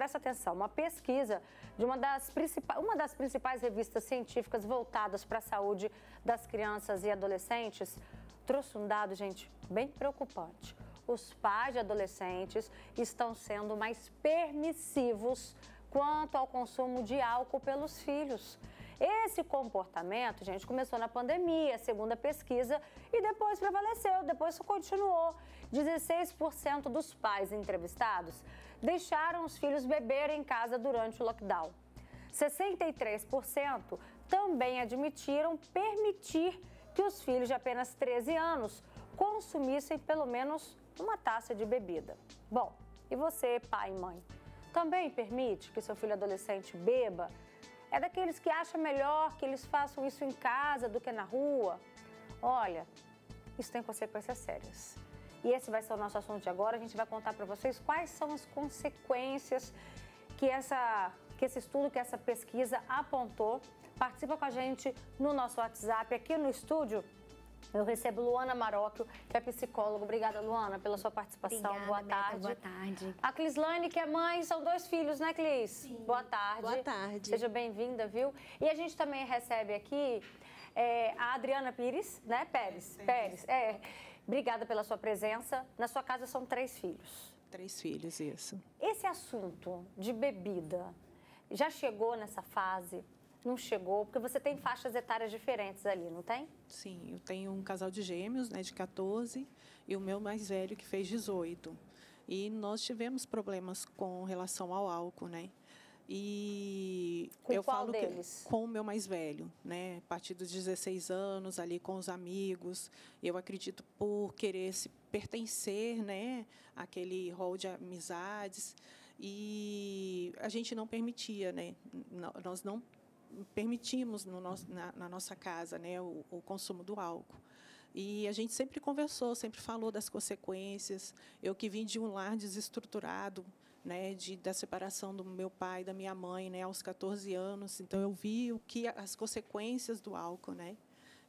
presta atenção, uma pesquisa de uma das principais revistas científicas voltadas para a saúde das crianças e adolescentes trouxe um dado, gente, bem preocupante. Os pais de adolescentes estão sendo mais permissivos quanto ao consumo de álcool pelos filhos. Esse comportamento, gente, começou na pandemia, segundo a pesquisa, e depois prevaleceu, depois continuou. 16% dos pais entrevistados deixaram os filhos beberem em casa durante o lockdown. 63% também admitiram permitir que os filhos de apenas 13 anos consumissem pelo menos uma taça de bebida. Bom, e você, pai e mãe, também permite que seu filho adolescente beba? É daqueles que acham melhor que eles façam isso em casa do que na rua? Olha, isso tem consequências sérias. E esse vai ser o nosso assunto de agora. A gente vai contar para vocês quais são as consequências que esse estudo, que essa pesquisa apontou. Participa com a gente no nosso WhatsApp, aqui no estúdio. Eu recebo Luana Marocchio, que é psicóloga. Obrigada, Luana, pela sua participação. Obrigada, boa Beta, tarde. boa tarde. A Clislane, que é mãe, são 2 filhos, né, Clis? Sim. Boa tarde. Boa tarde. Seja bem-vinda, viu? E a gente também recebe aqui a Adriana Pires, né? Pérez. Obrigada pela sua presença. Na sua casa são 3 filhos. 3 filhos, isso. Esse assunto de bebida já chegou nessa fase? Não chegou? Porque você tem faixas etárias diferentes ali, não tem? Sim, eu tenho um casal de gêmeos, né, de 14, e o meu mais velho, que fez 18. E nós tivemos problemas com relação ao álcool, né? E com eu qual falo deles? Que com o meu mais velho, né? A partir dos 16 anos, ali com os amigos, eu acredito por querer se pertencer, né, àquele rol de amizades, e a gente não permitia, né? Nós não permitimos na nossa casa, né, o consumo do álcool. E a gente sempre conversou, sempre falou das consequências. Eu que vim de um lar desestruturado, né, da separação do meu pai e da minha mãe, né, aos 14 anos. Então, eu vi as consequências do álcool, né?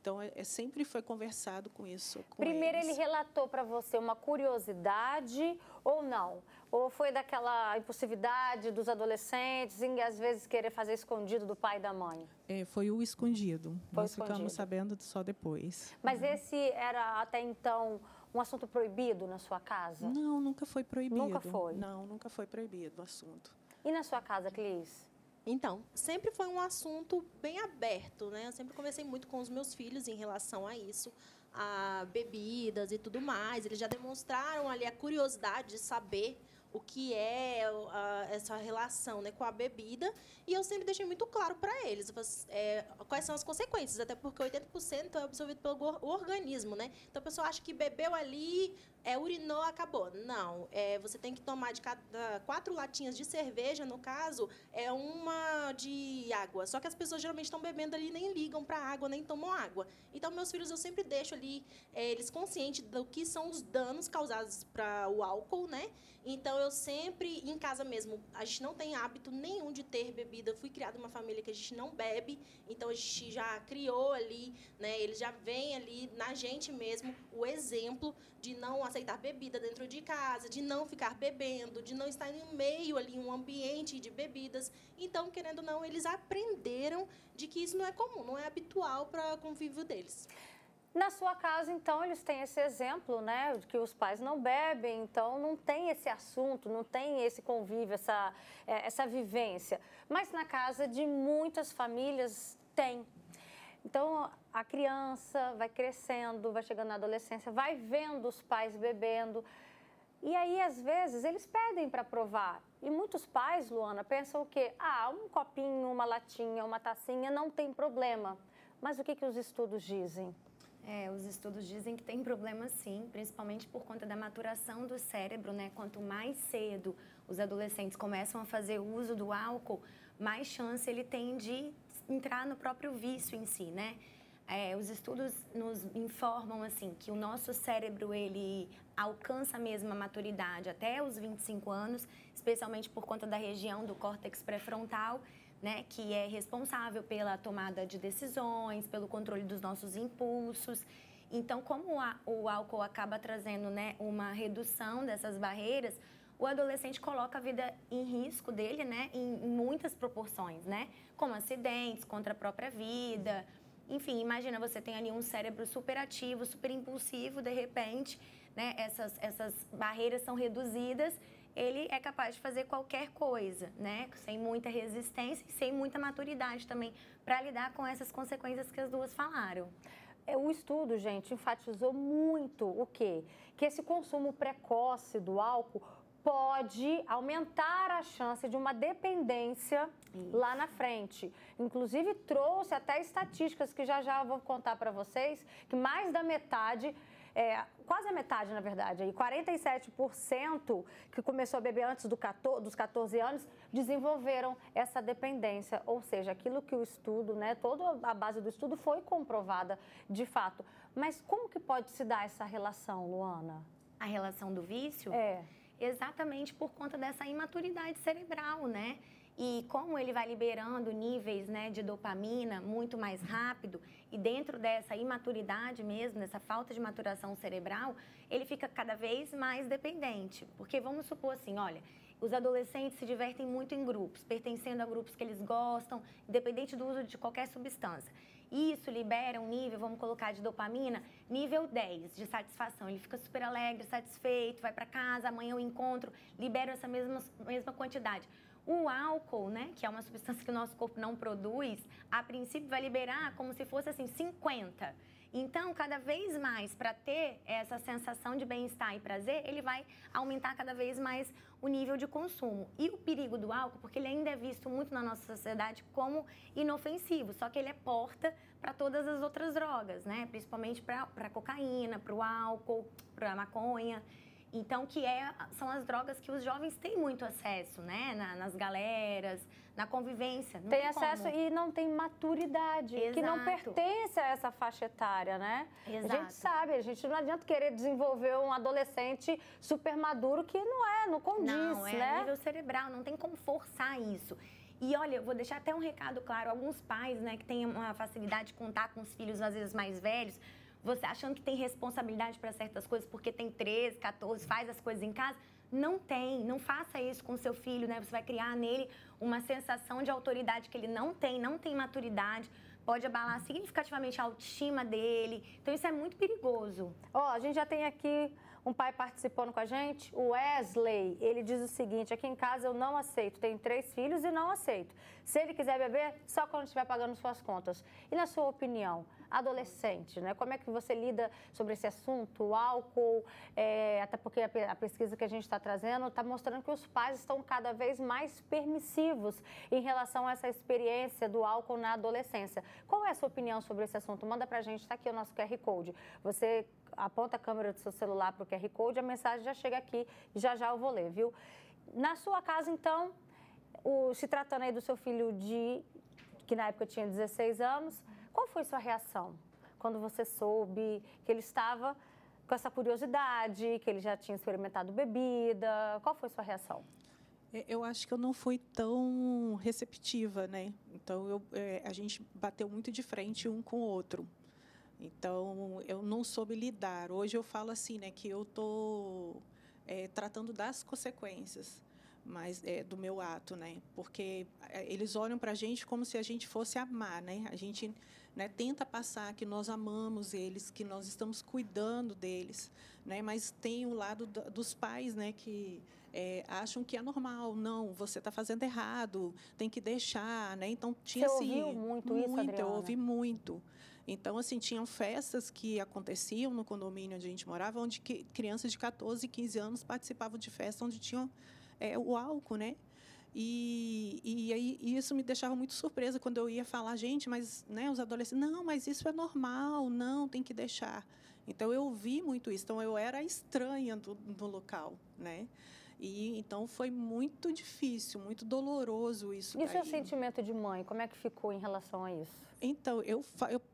Então, sempre foi conversado com isso. Primeiro, ele relatou para você uma curiosidade ou não? Ou foi daquela impulsividade dos adolescentes em, às vezes, querer fazer escondido do pai e da mãe? Foi o escondido. Nós escondido. Ficamos sabendo só depois. Mas esse era, até então, um assunto proibido na sua casa? Não, nunca foi proibido. Nunca foi? Não, nunca foi proibido o assunto. E na sua casa, Clis? Então, sempre foi um assunto bem aberto, né? Eu sempre conversei muito com os meus filhos em relação a isso, a bebidas e tudo mais. Eles já demonstraram ali a curiosidade de saber o que é essa relação, né, com a bebida. E eu sempre deixei muito claro para eles quais são as consequências, até porque 80% é absorvido pelo organismo, né? Então, a pessoa acha que bebeu ali, urinou, acabou. Não, você tem que tomar de cada 4 latinhas de cerveja, no caso, uma de água. Só que as pessoas geralmente estão bebendo ali, nem ligam para a água, nem tomam água. Então, meus filhos, eu sempre deixo ali eles conscientes do que são os danos causados para o álcool, né? Então, eu sempre, em casa mesmo, a gente não tem hábito nenhum de ter bebida. Eu fui criada numa família que a gente não bebe, então a gente já criou ali, né? Eles já veem ali na gente mesmo o exemplo de não aceitar bebida dentro de casa, de não ficar bebendo, de não estar em meio ali, um ambiente de bebidas. Então, querendo ou não, eles aprenderam de que isso não é comum, não é habitual para o convívio deles. Na sua casa, então, eles têm esse exemplo, né, de que os pais não bebem, então não tem esse assunto, não tem esse convívio, essa vivência. Mas na casa de muitas famílias tem. Então, a criança vai crescendo, vai chegando na adolescência, vai vendo os pais bebendo. E aí, às vezes, eles pedem para provar. E muitos pais, Luana, pensam o quê? Um copinho, uma latinha, uma tacinha, não tem problema. Mas o que os estudos dizem? Os estudos dizem que tem problema sim, principalmente por conta da maturação do cérebro, né? Quanto mais cedo os adolescentes começam a fazer uso do álcool, mais chance ele tem de entrar no próprio vício em si, né? Os estudos nos informam assim que o nosso cérebro ele alcança mesmo a maturidade até os 25 anos, especialmente por conta da região do córtex pré-frontal, né, que é responsável pela tomada de decisões, pelo controle dos nossos impulsos. Então, como o álcool acaba trazendo, né, uma redução dessas barreiras, o o adolescente coloca a vida em risco dele, né, em muitas proporções, né, como acidentes contra a própria vida. Enfim, imagina, você tem ali um cérebro super ativo, super impulsivo, de repente, né, essas barreiras são reduzidas, ele é capaz de fazer qualquer coisa, né, sem muita resistência e sem muita maturidade também para lidar com essas consequências que as duas falaram. O estudo, gente, enfatizou muito o quê? Que esse consumo precoce do álcool pode aumentar a chance de uma dependência lá na frente. Inclusive, trouxe até estatísticas que já eu vou contar para vocês, que mais da metade, quase a metade, na verdade, aí, 47% que começou a beber antes dos 14 anos, desenvolveram essa dependência. Ou seja, aquilo que o estudo, né, toda a base do estudo foi comprovada de fato. Mas como que pode se dar essa relação, Luana? A relação do vício? Exatamente por conta dessa imaturidade cerebral, né? E como ele vai liberando níveis, né, de dopamina muito mais rápido, e dentro dessa imaturidade mesmo, dessa falta de maturação cerebral, ele fica cada vez mais dependente. Porque vamos supor assim, olha, os adolescentes se divertem muito em grupos, pertencendo a grupos que eles gostam, independente do uso de qualquer substância. Isso libera um nível, vamos colocar, de dopamina, nível 10 de satisfação. Ele fica super alegre, satisfeito, vai para casa, amanhã eu encontro, libera essa mesma quantidade. O álcool, né, que é uma substância que o nosso corpo não produz, a princípio vai liberar como se fosse assim 50. Então, cada vez mais, para ter essa sensação de bem-estar e prazer, ele vai aumentar cada vez mais o nível de consumo. E o perigo do álcool, porque ele ainda é visto muito na nossa sociedade como inofensivo, só que ele é porta para todas as outras drogas, né? Principalmente para a cocaína, para o álcool, para a maconha. Então, são as drogas que os jovens têm muito acesso, né? Nas galeras, na convivência. Não tem acesso e não tem maturidade, que não pertence a essa faixa etária, né? Exato. A gente sabe, a gente não adianta querer desenvolver um adolescente super maduro que não condiz, não, né? A nível cerebral, não tem como forçar isso. E olha, eu vou deixar até um recado claro, alguns pais, né, que têm uma facilidade de contar com os filhos, às vezes, mais velhos, você achando que tem responsabilidade para certas coisas porque tem 13, 14, faz as coisas em casa. Não tem, não faça isso com o seu filho, né? Você vai criar nele uma sensação de autoridade que ele não tem maturidade, pode abalar significativamente a autoestima dele. Então, isso é muito perigoso. A gente já tem aqui um pai participando com a gente, o Wesley. Ele diz o seguinte: aqui em casa eu não aceito, tenho 3 filhos e não aceito. Se ele quiser beber, só quando estiver pagando suas contas. E na sua opinião, adolescente, né? Como é que você lida sobre esse assunto, o álcool? Até porque a pesquisa que a gente está trazendo está mostrando que os pais estão cada vez mais permissivos em relação a essa experiência do álcool na adolescência. Qual é a sua opinião sobre esse assunto? Manda pra gente, está aqui o nosso QR Code. Você aponta a câmera do seu celular para o QR Code, a mensagem já chega aqui e já eu vou ler, viu? Na sua casa, então, se tratando aí do seu filho que na época tinha 16 anos, qual foi sua reação quando você soube que ele estava com essa curiosidade, que ele já tinha experimentado bebida? Qual foi sua reação? Eu acho que eu não fui tão receptiva, né? Então, a gente bateu muito de frente um com o outro. Então, eu não soube lidar. Hoje eu falo assim, né, que eu estou tratando das consequências, mas do meu ato, né? Porque eles olham para a gente como se a gente fosse amar, né? A gente, né, tenta passar que nós amamos eles, que nós estamos cuidando deles, né? Mas tem o lado dos pais, né, que acham que é normal. Não, você está fazendo errado, tem que deixar, né? Então tinha Você assim, ouviu muito isso, Adriana? Eu ouvi muito. Então, assim, tinham festas que aconteciam no condomínio onde a gente morava, onde crianças de 14, 15 anos participavam de festas onde tinham o álcool, né? E aí isso me deixava muito surpresa quando eu ia falar, gente, mas, né, os adolescentes, não, mas isso é normal, não, tem que deixar. Então, eu ouvi muito isso. Então, eu era estranha do local, né? E, então, foi muito difícil, muito doloroso isso. E o seu sentimento de mãe, como é que ficou em relação a isso? Então, eu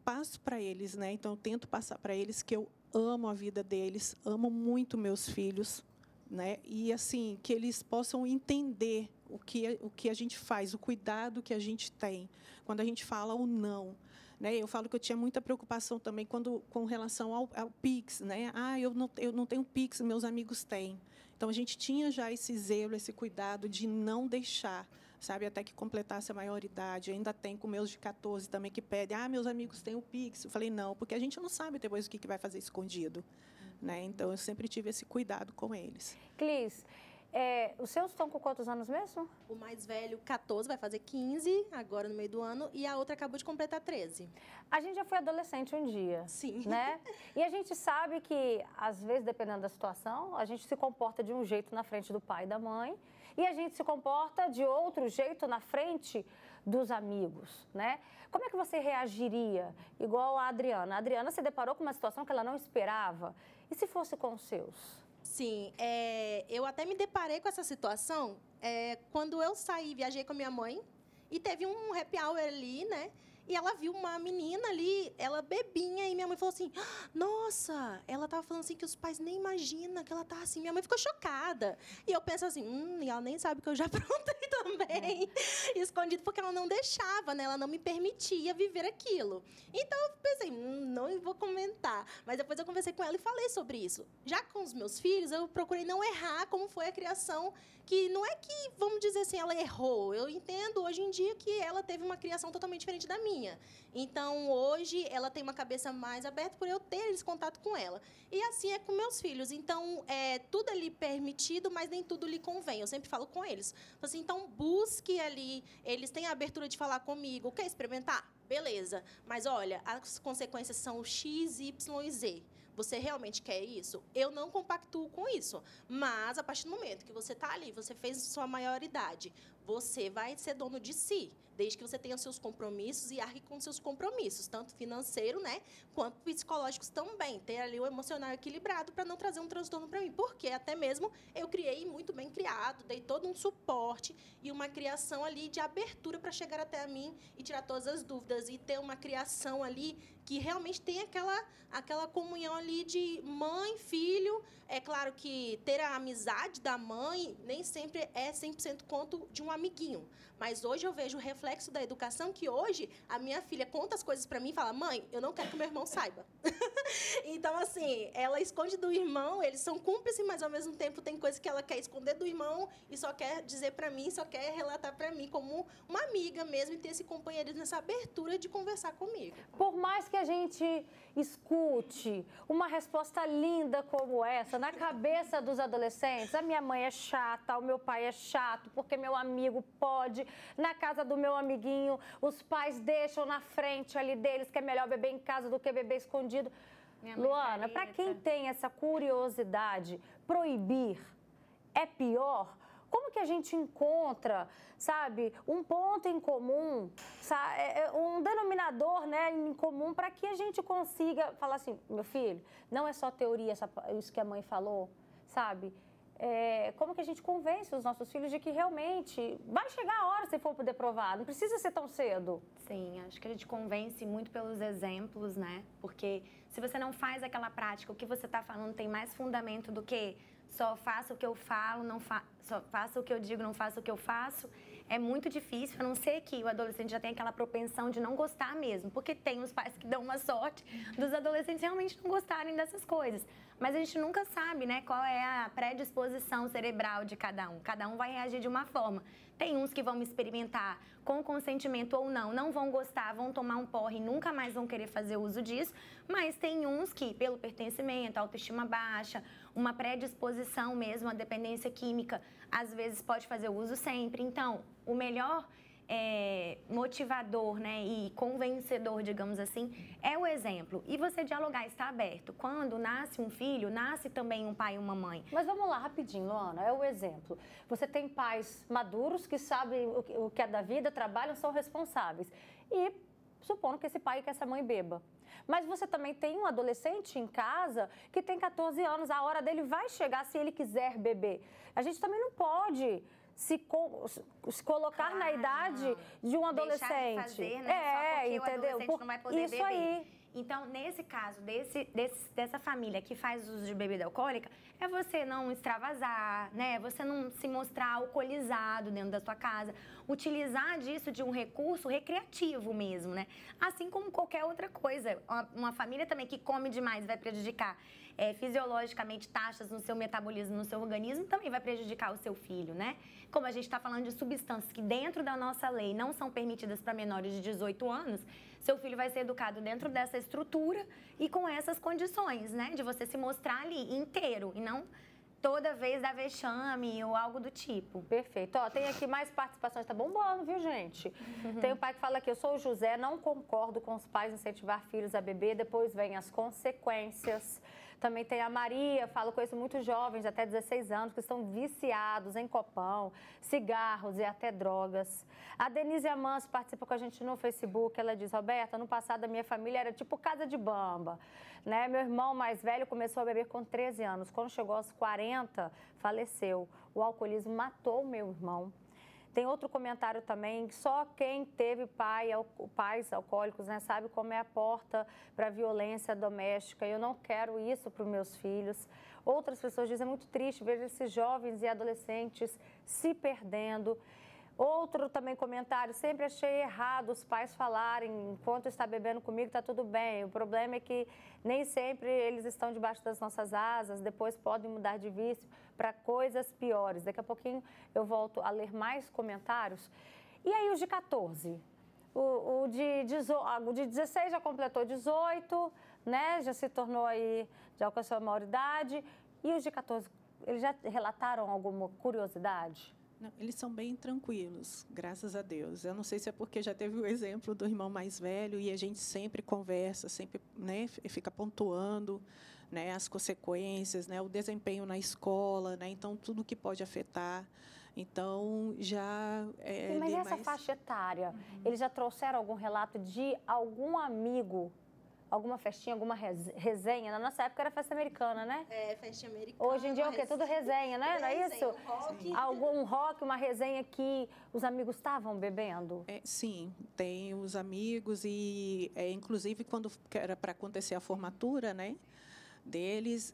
passo para eles, né? Então, eu tento passar para eles que eu amo a vida deles, amo muito meus filhos, né? E, assim, que eles possam entender o que a gente faz, o cuidado que a gente tem quando a gente fala o não. Né? Eu falo que eu tinha muita preocupação também com relação ao Pix, né? Eu não tenho Pix, meus amigos têm. Então, a gente tinha já esse zelo, esse cuidado de não deixar, sabe, até que completasse a maioridade. Ainda tem com meus de 14 também que pedem, meus amigos têm o Pix. Eu falei, não, porque a gente não sabe depois o que vai fazer escondido. Né? Então, eu sempre tive esse cuidado com eles. Clis, os seus estão com quantos anos mesmo? O mais velho, 14, vai fazer 15 agora no meio do ano, e a outra acabou de completar 13. A gente já foi adolescente um dia. Sim. Né? E a gente sabe que, às vezes, dependendo da situação, a gente se comporta de um jeito na frente do pai e da mãe, e a gente se comporta de outro jeito na frente dos amigos, né? Como é que você reagiria, igual a Adriana? A Adriana se deparou com uma situação que ela não esperava. E se fosse com os seus? Sim, eu até me deparei com essa situação quando eu saí, viajei com a minha mãe, e teve um happy hour ali, né? E ela viu uma menina ali, ela bebinha, e minha mãe falou assim, nossa, ela tava falando assim que os pais nem imaginam que ela tá assim. Minha mãe ficou chocada. E eu penso assim, e ela nem sabe que eu já aprontei também, escondido, porque ela não deixava, né? Ela não me permitia viver aquilo. Então, eu pensei, não vou comentar. Mas depois eu conversei com ela e falei sobre isso. Já com os meus filhos, eu procurei não errar como foi a criação, que não é que, vamos dizer assim, ela errou. Eu entendo hoje em dia que ela teve uma criação totalmente diferente da minha. Então, hoje, ela tem uma cabeça mais aberta por eu ter esse contato com ela. E assim é com meus filhos. Então, tudo é lhe permitido, mas nem tudo lhe convém. Eu sempre falo com eles. Assim, então, busque ali. Eles têm a abertura de falar comigo. Quer experimentar? Beleza. Mas, olha, as consequências são X, Y e Z. Você realmente quer isso? Eu não compactuo com isso. Mas, a partir do momento que você está ali, você fez sua maioridade, você vai ser dono de si, desde que você tenha seus compromissos e arque com seus compromissos, tanto financeiro, né, quanto psicológicos também. Ter ali o emocional equilibrado para não trazer um transtorno para mim. Porque até mesmo eu criei muito bem criado, dei todo um suporte e uma criação ali de abertura para chegar até a mim e tirar todas as dúvidas e ter uma criação ali que realmente tem aquela comunhão ali de mãe, filho. É claro que ter a amizade da mãe nem sempre é 100% quanto de um amiguinho. Mas hoje eu vejo o reflexo da educação, que hoje a minha filha conta as coisas para mim e fala, mãe, eu não quero que meu irmão saiba. Então, assim, ela esconde do irmão, eles são cúmplices, mas ao mesmo tempo tem coisas que ela quer esconder do irmão e só quer dizer para mim, só quer relatar para mim como uma amiga mesmo, e ter esse companheirismo, essa abertura de conversar comigo. Por mais que a gente escute uma resposta linda como essa na cabeça dos adolescentes, a minha mãe é chata, o meu pai é chato, porque meu amigo pode, na casa do meu amiguinho, os pais deixam na frente ali deles que é melhor beber em casa do que beber escondido. Luana, para quem tem essa curiosidade, proibir é pior? Como que a gente encontra, sabe, um ponto em comum, sabe, um denominador, né, em comum, para que a gente consiga falar assim, meu filho, não é só teoria isso que a mãe falou, sabe? Como que a gente convence os nossos filhos de que realmente vai chegar a hora se for poder provar, não precisa ser tão cedo. Sim, acho que a gente convence muito pelos exemplos, né? Porque se você não faz aquela prática, o que você está falando tem mais fundamento do que só faça o que eu falo, só faça o que eu digo, não faça o que eu faço. É muito difícil, a não ser que o adolescente já tenha aquela propensão de não gostar mesmo, porque tem os pais que dão uma sorte dos adolescentes realmente não gostarem dessas coisas. Mas a gente nunca sabe, né, qual é a predisposição cerebral de cada um. Cada um vai reagir de uma forma. Tem uns que vão experimentar com consentimento ou não vão gostar, vão tomar um porre e nunca mais vão querer fazer uso disso. Mas tem uns que, pelo pertencimento, autoestima baixa, uma predisposição mesmo, a dependência química, às vezes pode fazer uso sempre. Então, o melhor motivador, né, e convencedor, digamos assim, é o exemplo. E você dialogar, está aberto. Quando nasce um filho, nasce também um pai e uma mãe. Mas vamos lá, rapidinho, Luana, é o exemplo. Você tem pais maduros que sabem o que é da vida, trabalham, são responsáveis. E supondo que esse pai e que essa mãe beba. Mas você também tem um adolescente em casa que tem 14 anos, a hora dele vai chegar se ele quiser beber. A gente também não pode se colocar na idade de um adolescente. Deixar de fazer, né? Só porque entendeu? O adolescente não vai poder isso beber. Aí. Então, nesse caso, dessa família que faz uso de bebida alcoólica, é você não extravasar, né? Você não se mostrar alcoolizado dentro da sua casa. Utilizar disso de um recurso recreativo mesmo, né? Assim como qualquer outra coisa. Uma família também que come demais vai prejudicar fisiologicamente taxas no seu metabolismo, no seu organismo, também vai prejudicar o seu filho, né? Como a gente está falando de substâncias que dentro da nossa lei não são permitidas para menores de 18 anos, seu filho vai ser educado dentro dessa estrutura e com essas condições, né? De você se mostrar ali inteiro e não toda vez dar vexame ou algo do tipo. Perfeito. Ó, tem aqui mais participações, tá bombando, viu, gente? Tem um pai que fala aqui, eu sou o José, não concordo com os pais incentivar filhos a beber, depois vem as consequências. Também tem a Maria, falo com isso muitos jovens de até 16 anos que estão viciados em copão, cigarros e até drogas. A Denise Amâncio participa com a gente no Facebook, ela diz, Roberta, no passado a minha família era tipo casa de bamba, né? Meu irmão mais velho começou a beber com 13 anos, quando chegou aos 40, faleceu. O alcoolismo matou o meu irmão. Tem outro comentário também, só quem teve pais alcoólicos, né, sabe como é a porta para a violência doméstica. Eu não quero isso para os meus filhos. Outras pessoas dizem, é muito triste ver esses jovens e adolescentes se perdendo. Outro também comentário, sempre achei errado os pais falarem, enquanto está bebendo comigo está tudo bem. O problema é que nem sempre eles estão debaixo das nossas asas, depois podem mudar de vício para coisas piores. Daqui a pouquinho eu volto a ler mais comentários. E aí os de 14? O de 16 já completou 18, né? Já se tornou aí, já alcançou a maioridade. E os de 14, eles já relataram alguma curiosidade? Não, eles são bem tranquilos, graças a Deus. Eu não sei se é porque já teve o exemplo do irmão mais velho e a gente sempre conversa, sempre, né, fica pontuando, né, as consequências, né, o desempenho na escola, né, então tudo que pode afetar. Então já mas essa faixa etária, eles já trouxeram algum relato de algum amigo? Alguma festinha, alguma resenha? Na nossa época era festa americana, né? É, festinha americana. Hoje em dia é o quê? Tudo resenha, né? Não é isso? Rock. Algum rock, uma resenha que os amigos estavam bebendo? Sim, tem os amigos e, inclusive, quando era para acontecer a formatura, né, deles,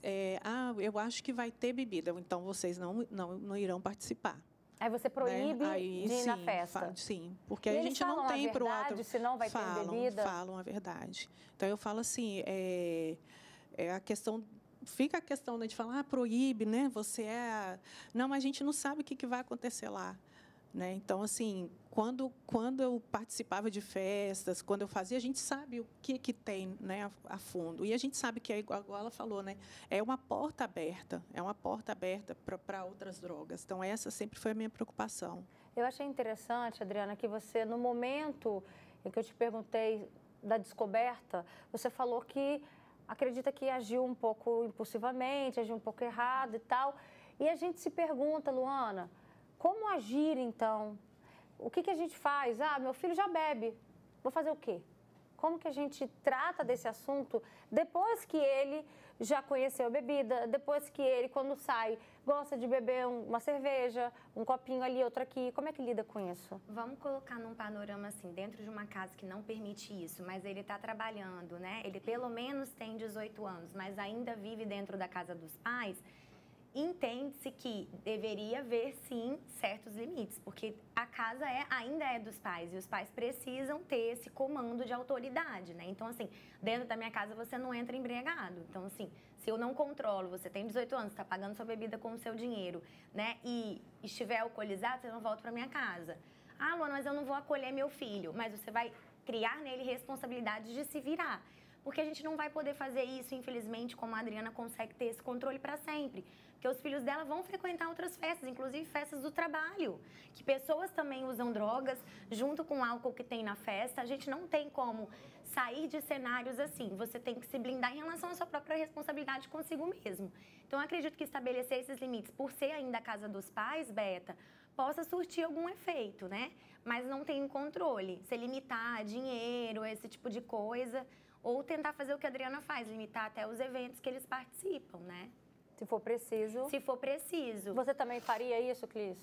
eu acho que vai ter bebida, então vocês não irão participar. Aí você proíbe né? Aí, de ir na festa? Sim, porque a gente não tem para o outro... Se não vai ter bebida? Falam a verdade. Então, eu falo assim, a questão... Fica a questão de falar, proíbe, né? Você Não, mas a gente não sabe o que vai acontecer lá. Né? Então, assim, quando eu participava de festas, quando eu fazia, a gente sabe o que tem, né, a fundo. E a gente sabe que, igual ela falou, né, é uma porta aberta para outras drogas. Então, essa sempre foi a minha preocupação. Eu achei interessante, Adriana, que você, no momento em que eu te perguntei da descoberta, você falou que acredita que agiu um pouco impulsivamente, agiu um pouco errado e tal. E a gente se pergunta, Luana, como agir, então? O que a gente faz? Meu filho já bebe, vou fazer o quê? Como que a gente trata desse assunto depois que ele já conheceu a bebida, depois que ele, quando sai, gosta de beber uma cerveja, um copinho ali, outro aqui? Como é que lida com isso? Vamos colocar num panorama assim, dentro de uma casa que não permite isso, mas ele está trabalhando, né? Ele pelo menos tem 18 anos, mas ainda vive dentro da casa dos pais. Entende-se que deveria haver, sim, certos limites, porque a casa ainda é dos pais e os pais precisam ter esse comando de autoridade, né? Então, assim, dentro da minha casa você não entra embriagado. Então, assim, se eu não controlo, você tem 18 anos, está pagando sua bebida com o seu dinheiro, né? E estiver alcoolizado, você não volta para minha casa. Luana, mas eu não vou acolher meu filho. Mas você vai criar nele responsabilidade de se virar. Porque a gente não vai poder fazer isso, infelizmente, como a Adriana consegue ter esse controle para sempre. Porque os filhos dela vão frequentar outras festas, inclusive festas do trabalho, que pessoas também usam drogas junto com o álcool que tem na festa. A gente não tem como sair de cenários assim. Você tem que se blindar em relação à sua própria responsabilidade consigo mesmo. Então, eu acredito que estabelecer esses limites, por ser ainda a casa dos pais, Beta, possa surtir algum efeito, né? Mas não tem controle. Se limitar dinheiro, esse tipo de coisa, ou tentar fazer o que a Adriana faz, limitar até os eventos que eles participam, né? Se for preciso. Se for preciso. Você também faria isso, Clis?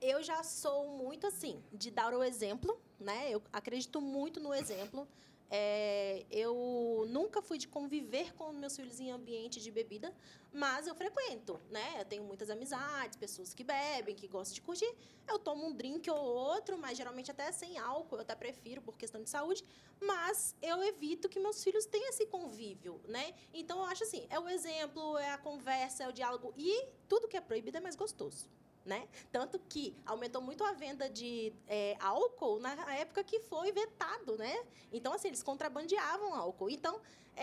Eu já sou muito assim, de dar o exemplo, né? Eu acredito muito no exemplo. Eu nunca fui de conviver com meus filhos em ambiente de bebida, mas eu frequento, né? Eu tenho muitas amizades, pessoas que bebem, que gostam de curtir. Eu tomo um drink ou outro, mas geralmente até sem álcool, eu até prefiro por questão de saúde, mas eu evito que meus filhos tenham esse convívio, né? Então, eu acho assim, é o exemplo, é a conversa, é o diálogo, e tudo que é proibido é mais gostoso. Né? Tanto que aumentou muito a venda de álcool na época que foi vetado, né? Então, assim, eles contrabandeavam álcool. Então,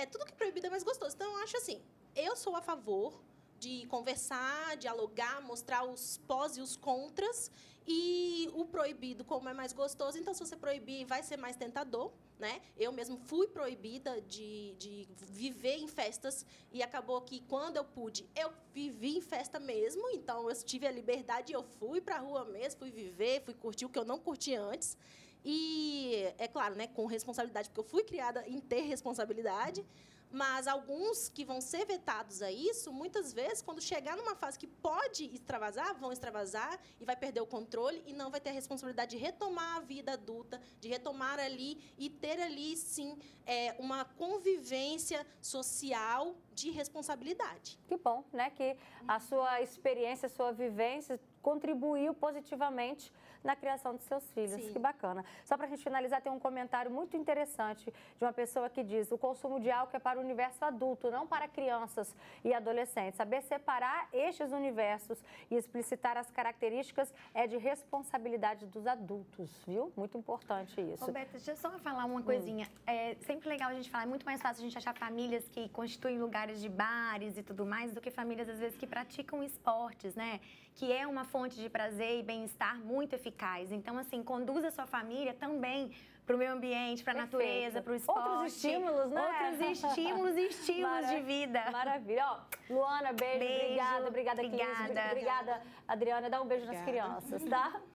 tudo que é proibido é mais gostoso. Então, eu acho assim, eu sou a favor de conversar, dialogar, mostrar os pós e os contras. E o proibido, como é mais gostoso, então, se você proibir, vai ser mais tentador, né? Eu mesmo fui proibida de viver em festas e acabou que, quando eu pude, eu vivi em festa mesmo. Então, eu tive a liberdade, eu fui para a rua mesmo, fui viver, fui curtir o que eu não curtia antes. E, é claro, né, com responsabilidade, porque eu fui criada em ter responsabilidade. Mas alguns que vão ser vetados a isso, muitas vezes, quando chegar numa fase que pode extravasar, vão extravasar e vai perder o controle e não vai ter a responsabilidade de retomar a vida adulta, de retomar ali e ter ali, sim, uma convivência social de responsabilidade. Que bom, né? Que a sua experiência, a sua vivência contribuiu positivamente na criação dos seus filhos. Sim. Que bacana. Só para a gente finalizar, tem um comentário muito interessante de uma pessoa que diz: o consumo de álcool é para o universo adulto, não para crianças e adolescentes. Saber separar estes universos e explicitar as características é de responsabilidade dos adultos, viu? Muito importante isso. Roberta, deixa eu só falar uma coisinha. É sempre legal a gente falar, é muito mais fácil a gente achar famílias que constituem lugares de bares e tudo mais do que famílias, às vezes, que praticam esportes, né? Que é uma fonte de prazer e bem-estar muito eficaz. Então, assim, conduza a sua família também para o meio ambiente, para a natureza, para o esporte. Outros estímulos, né? Outros estímulos e estilos de vida. Maravilha. Ó, Luana, beijo. Obrigada, Cris. Obrigada, Adriana. Dá um beijo nas crianças, tá?